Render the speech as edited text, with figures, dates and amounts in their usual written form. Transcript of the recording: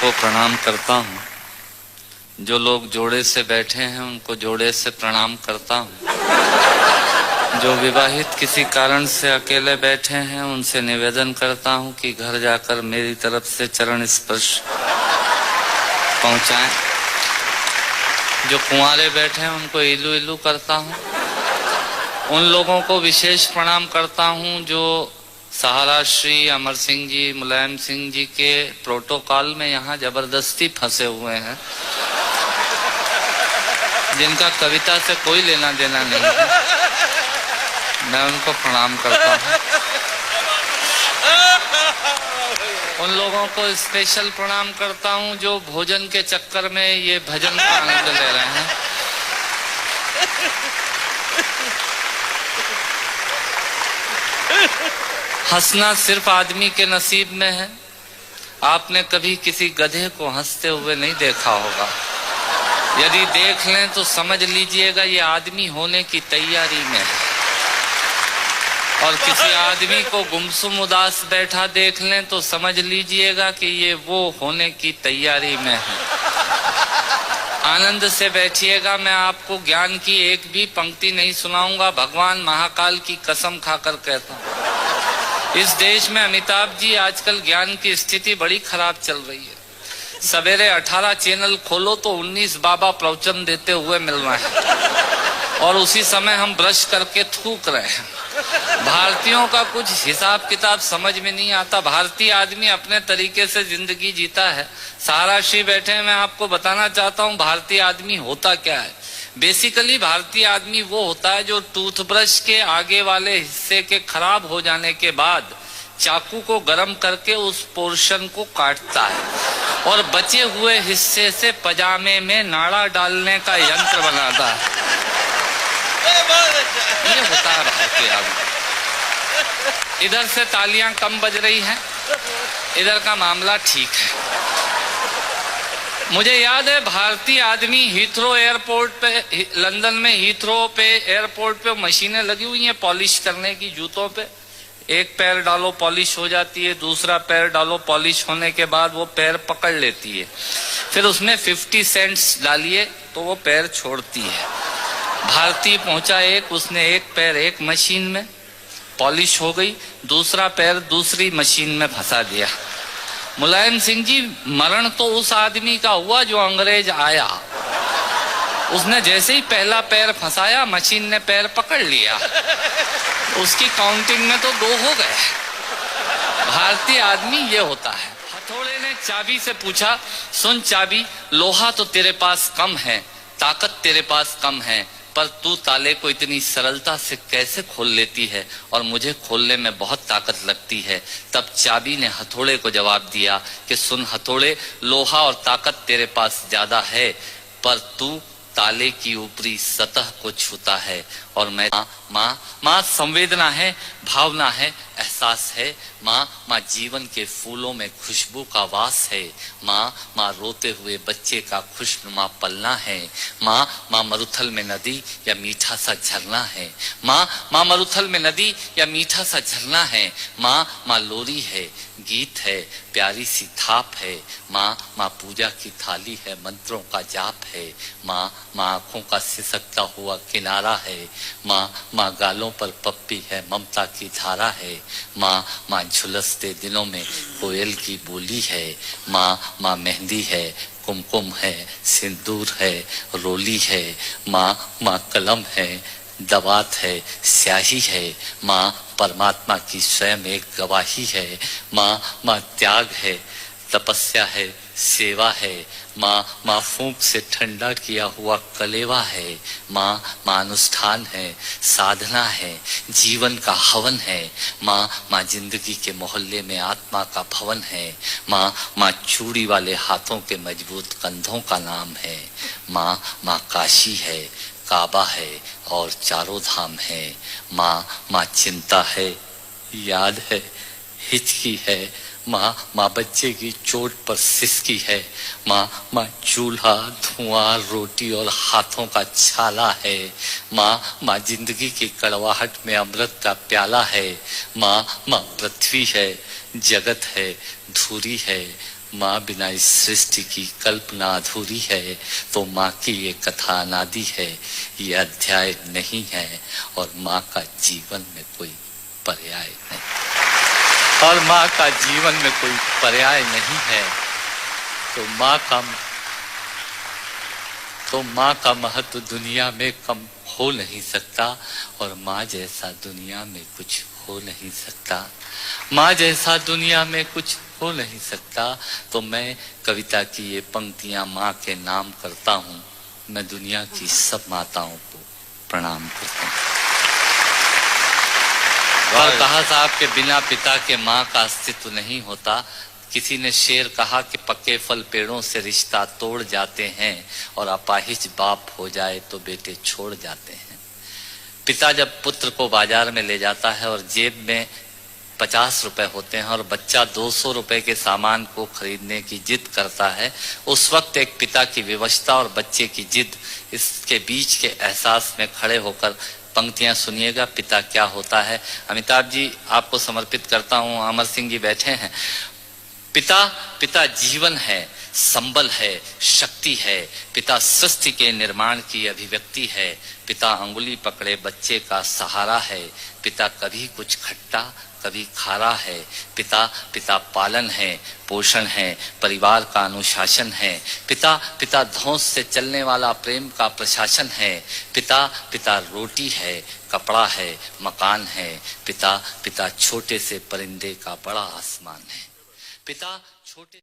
को प्रणाम करता हूँ। जो लोग जोड़े से बैठे हैं उनको जोड़े से प्रणाम करता हूँ। जो विवाहित किसी कारण से अकेले बैठे हैं उनसे निवेदन करता हूँ कि घर जाकर मेरी तरफ से चरण स्पर्श पहुँचाएं। जो कुंवारे बैठे हैं उनको इलू इलू करता हूँ। उन लोगों को विशेष प्रणाम करता हूँ जो सहारा श्री अमर सिंह जी, मुलायम सिंह जी के प्रोटोकॉल में यहाँ जबरदस्ती फंसे हुए हैं, जिनका कविता से कोई लेना देना नहीं है। मैं उनको प्रणाम करता हूँ। उन लोगों को स्पेशल प्रणाम करता हूँ जो भोजन के चक्कर में ये भजन का आनंद ले रहे हैं। हंसना सिर्फ आदमी के नसीब में है। आपने कभी किसी गधे को हंसते हुए नहीं देखा होगा। यदि देख लें तो समझ लीजिएगा ये आदमी होने की तैयारी में है। और किसी आदमी को गुमसुम उदास बैठा देख लें तो समझ लीजिएगा कि ये वो होने की तैयारी में है। आनंद से बैठिएगा। मैं आपको ज्ञान की एक भी पंक्ति नहीं सुनाऊंगा। भगवान महाकाल की कसम खाकर कहता हूँ, इस देश में अमिताभ जी आजकल ज्ञान की स्थिति बड़ी खराब चल रही है। सवेरे 18 चैनल खोलो तो 19 बाबा प्रवचन देते हुए मिल रहे हैं और उसी समय हम ब्रश करके थूक रहे हैं। भारतीयों का कुछ हिसाब किताब समझ में नहीं आता। भारतीय आदमी अपने तरीके से जिंदगी जीता है। सहारा श्री बैठे हैं, मैं आपको बताना चाहता हूँ भारतीय आदमी होता क्या है। बेसिकली भारतीय आदमी वो होता है जो टूथब्रश के आगे वाले हिस्से के खराब हो जाने के बाद चाकू को गर्म करके उस पोर्शन को काटता है और बचे हुए हिस्से से पजामे में नाड़ा डालने का यंत्र बनाता है। ये होता है भारतीय आदमी। इधर से तालियां कम बज रही हैं, इधर का मामला ठीक है। मुझे याद है भारतीय आदमी हीथ्रो एयरपोर्ट पे, लंदन में हीथ्रो पे एयरपोर्ट पे मशीनें लगी हुई हैं पॉलिश करने की जूतों पे। एक पैर डालो पॉलिश हो जाती है, दूसरा पैर डालो पॉलिश होने के बाद वो पैर पकड़ लेती है, फिर उसमें 50 सेंट्स डालिए तो वो पैर छोड़ती है। भारतीय पहुंचा एक, उसने एक पैर एक मशीन में पॉलिश हो गई, दूसरा पैर दूसरी मशीन में फंसा दिया। मुलायम सिंह जी, मरण तो उस आदमी का हुआ जो अंग्रेज आया। उसने जैसे ही पहला पैर फंसाया मशीन ने पैर पकड़ लिया, उसकी काउंटिंग में तो 2 हो गए। भारतीय आदमी ये होता है। हथौड़े ने चाबी से पूछा, सुन चाबी, लोहा तो तेरे पास कम है, ताकत तेरे पास कम है, पर तू ताले को इतनी सरलता से कैसे खोल लेती है और मुझे खोलने में बहुत ताकत लगती है। तब चाबी ने हथौड़े को जवाब दिया कि सुन हथौड़े, लोहा और ताकत तेरे पास ज्यादा है, पर तू ताले की ऊपरी सतह को छूता है और मैं माँ संवेदना है, भावना है, एहसास है। माँ जीवन के फूलों में खुशबू का वास है। माँ रोते हुए बच्चे का खुशनुमा पलना है। माँ मरुथल में नदी या मीठा सा झरना है। माँ मरुथल में नदी या मीठा सा झरना है। माँ लोरी है, गीत है, प्यारी सी थाप है। माँ पूजा की थाली है, मंत्रों का जाप है। माँ आंखों का सिसकता हुआ किनारा है। माँ गालों पर पप्पी है, ममता की धारा है। माँ झुलसते दिनों में कोयल की बोली है। माँ मेहंदी है, कुमकुम है, सिंदूर है, रोली है। माँ कलम है, दवात है, स्याही है। माँ परमात्मा की स्वयं एक गवाही है। माँ त्याग है, तपस्या है, सेवा है। माँ फूंक से ठंडा किया हुआ कलेवा है। माँ अनुष्ठान है, साधना है, जीवन का हवन है। माँ जिंदगी के मोहल्ले में आत्मा का भवन है। माँ चूड़ी वाले हाथों के मजबूत कंधों का नाम है। माँ काशी है, काबा है और चारों धाम है। माँ चिंता है, याद है, हिचकी है। माँ बच्चे की चोट पर सिसकी है। माँ चूल्हा, धुआं, रोटी और हाथों का छाला है। माँ जिंदगी की कड़वाहट में अमृत का प्याला है। माँ पृथ्वी है, जगत है, धूरी है, माँ बिना इस सृष्टि की कल्पना अधूरी है, तो माँ की ये कथा अनादि है, ये अध्याय नहीं है, और माँ का जीवन में कोई पर्याय नहीं, और माँ का जीवन में कोई पर्याय नहीं है। तो माँ का महत्व दुनिया में कम हो नहीं सकता, और माँ जैसा दुनिया में कुछ हो नहीं सकता, माँ जैसा दुनिया में कुछ हो नहीं सकता। तो मैं कविता की ये पंक्तियां माँ के नाम करता हूँ। मैं दुनिया की सब माताओं को प्रणाम करता हूँ। और कहा साहब के बिना पिता के माँ का अस्तित्व नहीं होता। किसी ने शेर कहा कि पक्के फल पेड़ों से रिश्ता तोड़ जाते हैं, और अपाहिज बाप हो जाए तो बेटे छोड़ जाते हैं। पिता जब पुत्र को बाजार में ले जाता है और जेब में 50 रुपए होते हैं, और बच्चा 200 रुपए के सामान को खरीदने की जिद करता है, उस वक्त एक पिता की विवशता और बच्चे की जिद, इसके बीच के एहसास में खड़े होकर पंक्तियां सुनिएगा। पिता क्या होता है। अमिताभ जी आपको समर्पित करता हूं। अमर सिंह जी बैठे हैं। पिता जीवन है, संबल है, शक्ति है। पिता सृष्टि के निर्माण की अभिव्यक्ति है। पिता अंगुली पकड़े बच्चे का सहारा है। पिता कभी कुछ खट्टा कभी खारा है। पिता पालन है, पोषण है, परिवार का अनुशासन है। पिता धौंस से चलने वाला प्रेम का प्रशासन है। पिता रोटी है, कपड़ा है, मकान है। पिता छोटे से परिंदे का बड़ा आसमान है। पिता छोटे